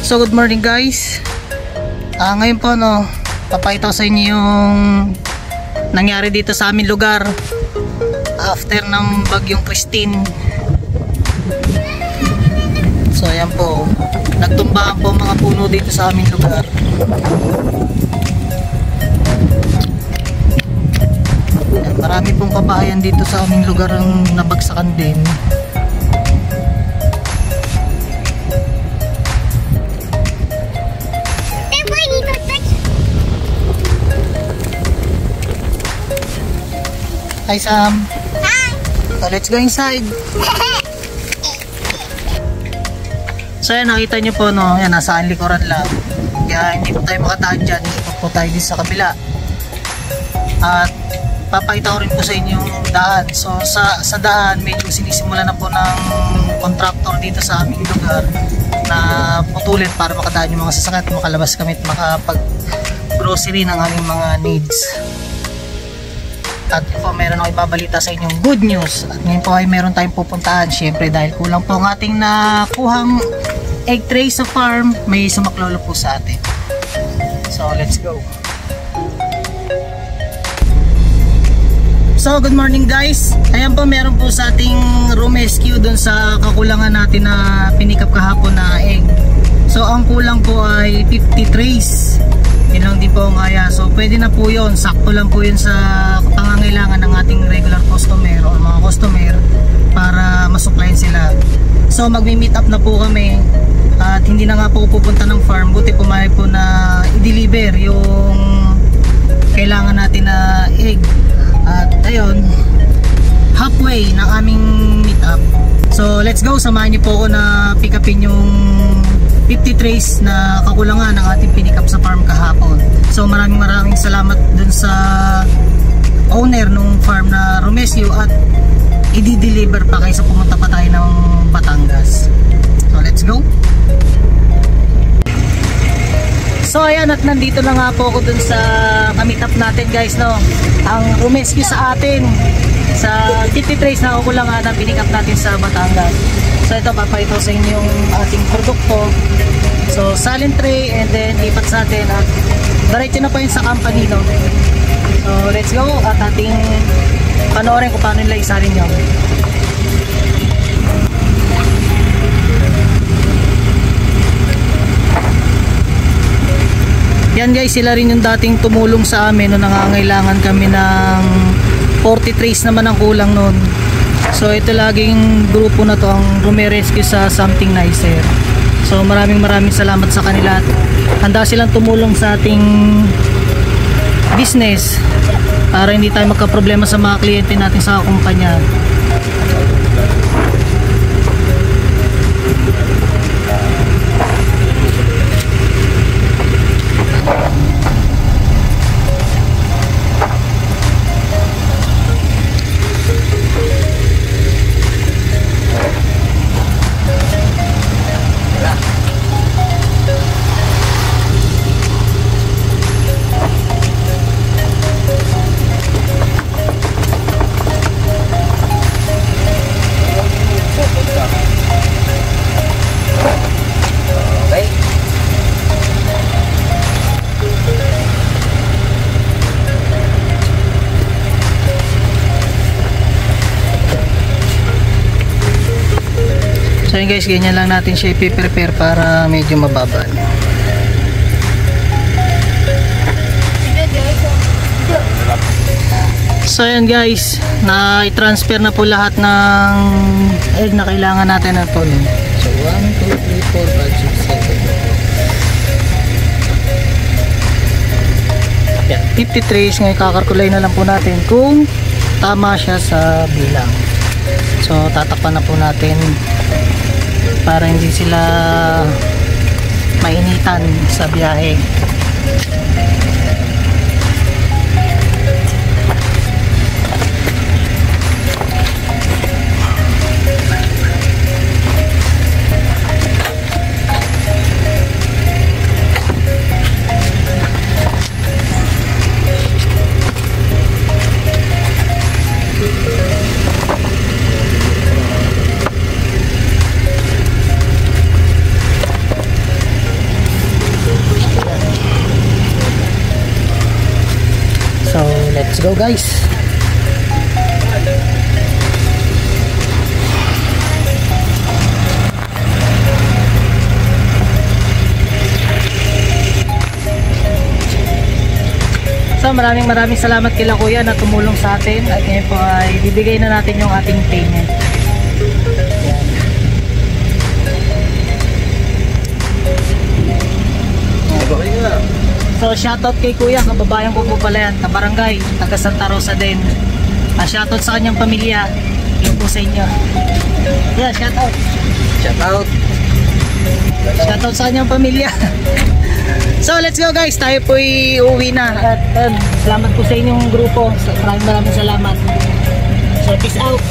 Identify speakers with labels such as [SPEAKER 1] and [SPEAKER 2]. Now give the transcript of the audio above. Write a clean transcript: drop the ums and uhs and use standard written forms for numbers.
[SPEAKER 1] So good morning guys. Ngayon po papakita ko sa inyo yung nangyari dito sa aming lugar after ng bagyong Christine. So ayan po, nagtumbahan po mga puno dito sa aming lugar. Ayan, marami pong kabahayan dito sa aming lugar ang nabagsakan din. Hi Sam. Hi. So let's go inside. So yan, nakita nyo po yan, nasa likuran lang. Kaya hindi po tayo makataan dyan. Ikot po tayo din sa kabila. At papakita ko rin po sa inyo yung daan. So sa daan, medyo sinisimula na po ng contractor dito sa aming lugar na putulin para makadaan yung mga sasakyan at makalabas kami at makapag grocery ng aming mga needs. At po meron ako ibabalita sa inyong good news. At ngayon po ay meron tayong pupuntahan. Syempre dahil kulang po ang ating nakuhang egg tray sa farm, may sumaklolo po sa atin. So let's go. So good morning guys. Ayan po, meron po sa ating room rescue dun sa kakulangan natin na pinikap kahapon na egg. So ang kulang po ay 50 trays. Yun lang din po ang kaya. So pwede na po yun. Sakto lang po yun sa pangangailangan ng ating regular customer o mga customer para masuklayin sila. So magmi-meet up na po kami at hindi na nga po pupunta ng farm. Buti pumayag po na i-deliver yung kailangan natin na egg. At ayun, halfway ng aming meet up. So let's go, samahan niyo po ako na pick upin yung 50 trays na kakulangan ng ating pinikap sa farm kahapon. So maraming salamat dun sa owner nung farm na Romesio at i-deliver pa kaysa pumunta pa tayo ng Batangas. So let's go. So ayan, at nandito na nga po ako dun sa meet up natin guys, ang Romesio sa atin sa 50 trays na kakulangan na pinikap natin sa Batangas. So ito, papakita sa inyo yung ating produkto. So silent tray and then lipat sa atin at diretso na po yun sa company. So let's go at ating panoorin kung paano nila isalin yun. Yan guys, sila rin yung dating tumulong sa amin nung nangangailangan kami ng 40 trays naman ang kulang nun. So ito laging grupo na to ang Rescue sa Something Nicer. So maraming salamat sa kanila at handa silang tumulong sa ating business para hindi tayo magka-problema sa mga kliyente natin sa kumpanya. So yun guys, ganyan lang natin siya i-prepare para medyo mababa. So yun guys, na-transfer na po lahat ng egg na kailangan natin ito. So 1, 2, 3, 4, 5, 6, 7. Yan, 50 trays. Ngayon kakalkulay na lang po natin kung tama siya sa bilang. So tatakpan na po natin para hindi sila mainitan sa biyahe. go guys. So maraming salamat kila kuya na tumulong sa atin at ngayon po ay bibigay na natin yung ating payment. So shoutout kay kuya, kababayan ko po pala yan, kabarangay, taga Santa Rosa din. Shoutout sa kanyang pamilya, yun po sa inyo. Yeah, shoutout. Shoutout sa kanyang pamilya. So let's go guys, tayo po'y uuwi na at salamat po sa inyong grupo. Maraming salamat. So peace out.